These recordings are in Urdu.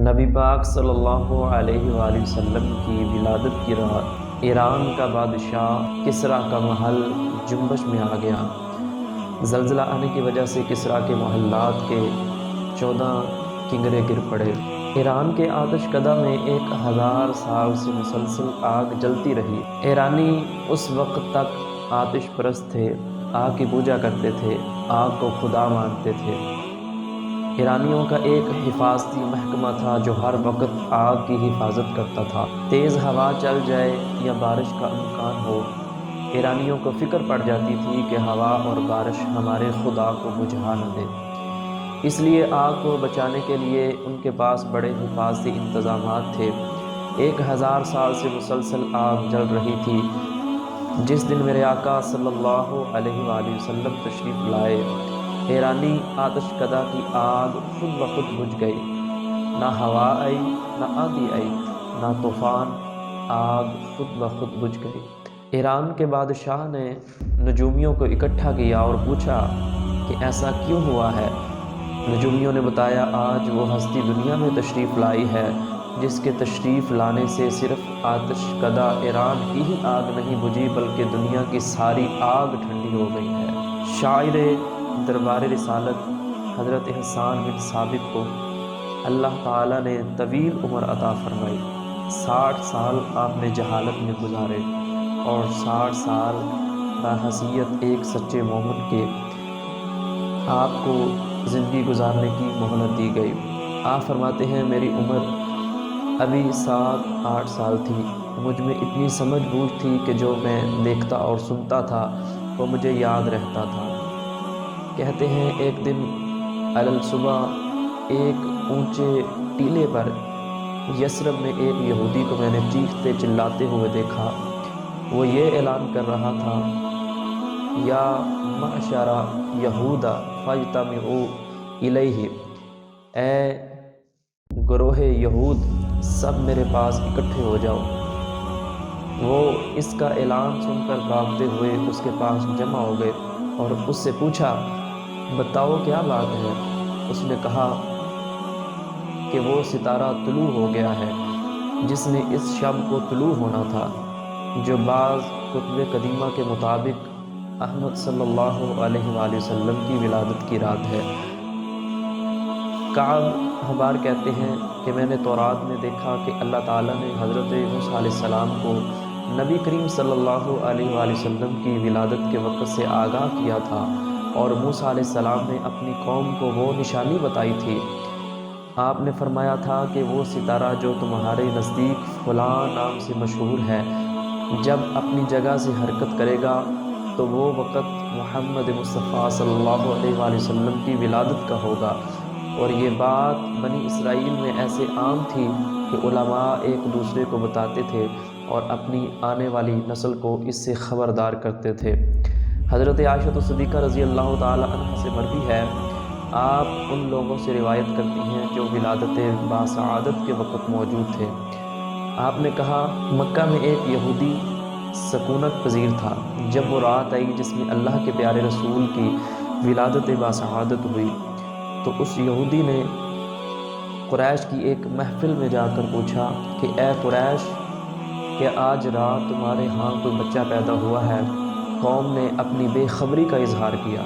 نبی پاک صلی اللہ علیہ وآلہ وسلم کی ولادت کی رات ایران کا بادشاہ کسریٰ کا محل جنبش میں آ گیا۔ زلزلہ آنے کی وجہ سے کسریٰ کے محلات کے 14 کنگرے گر پڑے۔ ایران کے آتش کدہ میں 1000 سال سے مسلسل آگ جلتی رہی۔ ایرانی اس وقت تک آتش پرست تھے، آگ کی پوجا کرتے تھے، آگ کو خدا مانتے تھے۔ ایرانیوں کا ایک حفاظتی محکمہ تھا جو ہر وقت آگ کی حفاظت کرتا تھا۔ تیز ہوا چل جائے یا بارش کا امکان ہو، ایرانیوں کو فکر پڑ جاتی تھی کہ ہوا اور بارش ہمارے خدا کو بجھا نہ دے۔ اس لیے آگ کو بچانے کے لیے ان کے پاس بڑے حفاظتی انتظامات تھے۔ 1000 سال سے مسلسل آگ جل رہی تھی۔ جس دن میرے آقا صلی اللہ علیہ وآلہ وسلم تشریف لائے، ایرانی آتش کدہ کی آگ خود بخود بجھ گئی۔ نہ ہوا آئی، نہ آندھی آئی، نہ طوفان، آگ خود بخود بجھ گئی۔ ایران کے بادشاہ نے نجومیوں کو اکٹھا کیا اور پوچھا کہ ایسا کیوں ہوا ہے؟ نجومیوں نے بتایا، آج وہ ہستی دنیا میں تشریف لائی ہے جس کے تشریف لانے سے صرف آتش کدہ ایران کی ہی آگ نہیں بجھی بلکہ دنیا کی ساری آگ ٹھنڈی ہو گئی ہے۔ شاعر دربار رسالت حضرت حسان بن ثابت کو اللہ تعالیٰ نے طویل عمر عطا فرمائی۔ 60 سال آپ نے جہالت میں گزارے اور 60 سال بحیثیت ایک سچے مومن کے آپ کو زندگی گزارنے کی مہلت دی گئی۔ آپ فرماتے ہیں، میری عمر ابھی 7-8 سال تھی، مجھ میں اتنی سمجھ بوجھ تھی کہ جو میں دیکھتا اور سنتا تھا وہ مجھے یاد رہتا تھا۔ کہتے ہیں ایک دن صبح ایک اونچے ٹیلے پر یثرب میں ایک یہودی کو میں نے چیختے چلاتے ہوئے دیکھا۔ وہ یہ اعلان کر رہا تھا، یا معشر یہود فاجتمعوا الیہ، اے گروہ یہود سب میرے پاس اکٹھے ہو جاؤ۔ وہ اس کا اعلان سن کر بھاگتے ہوئے اس کے پاس جمع ہو گئے اور اس سے پوچھا، بتاؤ کیا بات ہے؟ اس نے کہا کہ وہ ستارہ طلوع ہو گیا ہے جس نے اس شب کو طلوع ہونا تھا، جو بعض کتب قدیمہ کے مطابق احمد صلی اللہ علیہ وآلہ وسلم کی ولادت کی رات ہے۔ کعب احبار کہتے ہیں کہ میں نے تورات میں دیکھا کہ اللہ تعالیٰ نے حضرت موسیٰ علیہ السلام کو نبی کریم صلی اللہ علیہ وآلہ وسلم کی ولادت کے وقت سے آگاہ کیا تھا اور موسیٰ علیہ السلام نے اپنی قوم کو وہ نشانی بتائی تھی۔ آپ نے فرمایا تھا کہ وہ ستارہ جو تمہارے نزدیک فلاں نام سے مشہور ہے، جب اپنی جگہ سے حرکت کرے گا تو وہ وقت محمد مصطفیٰ صلی اللہ علیہ وآلہ وسلم کی ولادت کا ہوگا۔ اور یہ بات بنی اسرائیل میں ایسے عام تھی کہ علماء ایک دوسرے کو بتاتے تھے اور اپنی آنے والی نسل کو اس سے خبردار کرتے تھے۔ حضرت عائشہ صدیقہ رضی اللہ تعالی عنہ سے مروی ہے، آپ ان لوگوں سے روایت کرتی ہیں جو ولادت باسعادت کے وقت موجود تھے۔ آپ نے کہا، مکہ میں ایک یہودی سکونت پذیر تھا۔ جب وہ رات آئی جس میں اللہ کے پیارے رسول کی ولادت باسعادت ہوئی تو اس یہودی نے قریش کی ایک محفل میں جا کر پوچھا کہ اے قریش، کیا آج رات تمہارے ہاں کوئی بچہ پیدا ہوا ہے؟ قوم نے اپنی بے خبری کا اظہار کیا۔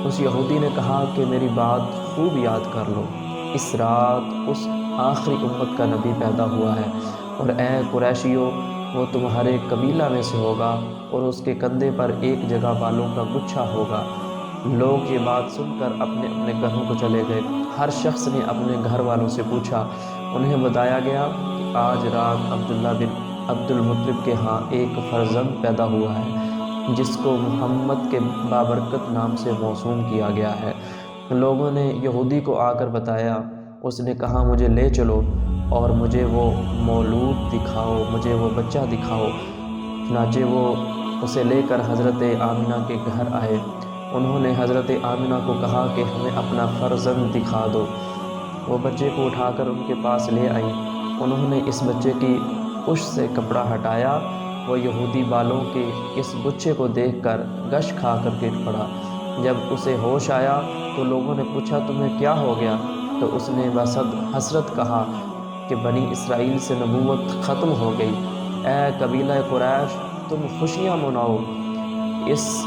اس یہودی نے کہا کہ میری بات خوب یاد کر لو، اس رات اس آخری امت کا نبی پیدا ہوا ہے، اور اے قریشیو، وہ تمہارے قبیلہ میں سے ہوگا اور اس کے کندھے پر ایک جگہ بالوں کا گچھا ہوگا۔ لوگ یہ بات سن کر اپنے اپنے گھروں کو چلے گئے۔ ہر شخص نے اپنے گھر والوں سے پوچھا۔ انہیں بتایا گیا کہ آج رات عبداللہ بن عبد المطلب کے ہاں ایک فرزند پیدا ہوا ہے جس کو محمد کے بابرکت نام سے موسوم کیا گیا ہے۔ لوگوں نے یہودی کو آ کر بتایا۔ اس نے کہا، مجھے لے چلو اور مجھے وہ مولود دکھاؤ، مجھے وہ بچہ دکھاؤ۔ چنانچہ وہ اسے لے کر حضرت آمنہ کے گھر آئے۔ انہوں نے حضرت آمنہ کو کہا کہ ہمیں اپنا فرزند دکھا دو۔ وہ بچے کو اٹھا کر ان کے پاس لے آئیں۔ انہوں نے اس بچے کی پشت سے کپڑا ہٹایا۔ وہ یہودی بالوں کے اس گچھے کو دیکھ کر غش کھا کر گر پڑا۔ جب اسے ہوش آیا تو لوگوں نے پوچھا، تمہیں کیا ہو گیا؟ تو اس نے بصد حسرت کہا کہ بنی اسرائیل سے نبوت ختم ہو گئی۔ اے قبیلہ قریش، تم خوشیاں مناؤ، اس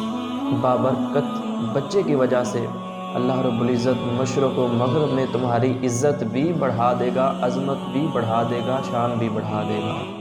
بابرکت بچے کی وجہ سے اللہ رب العزت مشرق و مغرب میں تمہاری عزت بھی بڑھا دے گا، عظمت بھی بڑھا دے گا، شان بھی بڑھا دے گا۔